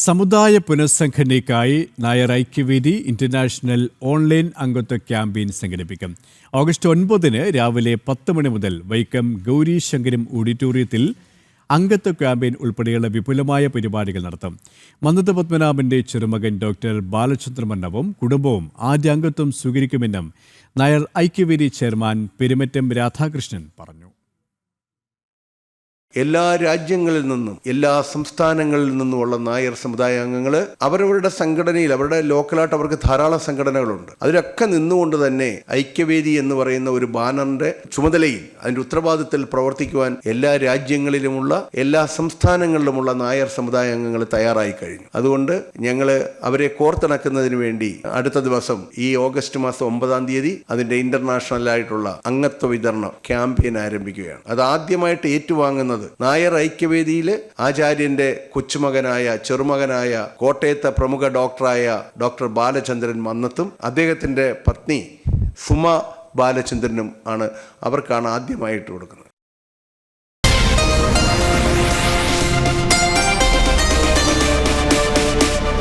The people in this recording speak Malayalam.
സമുദായ പുനഃസംഘടനയ്ക്കായി നായർ ഐക്യവേദി ഇന്റർനാഷണൽ ഓൺലൈൻ അംഗത്വ ക്യാമ്പയിൻ സംഘടിപ്പിക്കും. ഓഗസ്റ്റ് 9 രാവിലെ 10 മണി മുതൽ വൈക്കം ഗൗരി ശങ്കരം ഓഡിറ്റോറിയത്തിൽ അംഗത്വ ക്യാമ്പയിൻ ഉൾപ്പെടെയുള്ള വിപുലമായ പരിപാടികൾ നടത്തും. മന്നത്ത് പത്മനാഭന്റെ ചെറുമകൻ ഡോക്ടർ ബാലചന്ദ്രമണ്ണവും കുടുംബവും ആദ്യ അംഗത്വം സ്വീകരിക്കുമെന്നും നായർ ഐക്യവേദി ചെയർമാൻ പെരുമറ്റം രാധാകൃഷ്ണൻ പറഞ്ഞു. എല്ലാ രാജ്യങ്ങളിൽ നിന്നും എല്ലാ സംസ്ഥാനങ്ങളിൽ നിന്നുമുള്ള നായർ സമുദായ അംഗങ്ങൾ അവരവരുടെ സംഘടനയിൽ അവരുടെ ലോക്കലായിട്ട് അവർക്ക് ധാരാളം സംഘടനകളുണ്ട്. അതിലൊക്കെ നിന്നുകൊണ്ട് തന്നെ ഐക്യവേദി എന്ന് പറയുന്ന ഒരു ബാനറിന്റെ ചുമതലയിൽ അതിൻ്റെ ഉത്തരവാദിത്തത്തിൽ പ്രവർത്തിക്കുവാൻ എല്ലാ രാജ്യങ്ങളിലുമുള്ള എല്ലാ സംസ്ഥാനങ്ങളിലുമുള്ള നായർ സമുദായ അംഗങ്ങൾ തയ്യാറായി കഴിഞ്ഞു. അതുകൊണ്ട് ഞങ്ങൾ അവരെ കോർത്തിണക്കുന്നതിന് വേണ്ടി അടുത്ത ദിവസം ഈ ഓഗസ്റ്റ് മാസം 9 അതിൻ്റെ ഇന്റർനാഷണൽ ആയിട്ടുള്ള അംഗത്വ വിതരണ ക്യാമ്പയിൻ ആരംഭിക്കുകയാണ്. അത് ആദ്യമായിട്ട് ഏറ്റുവാങ്ങുന്നത് നായർ ഐക്യവേദിയിലെ ആചാര്യന്റെ കൊച്ചുമകനായ ചെറുമകനായ കോട്ടയത്തെ പ്രമുഖ ഡോക്ടറായ ഡോക്ടർ ബാലചന്ദ്രൻ മന്നത്തും അദ്ദേഹത്തിന്റെ പത്നി സുമ ബാലചന്ദ്രനും ആണ്. അവർക്കാണ് ആദ്യമായിട്ട് കൊടുക്കുന്നത്.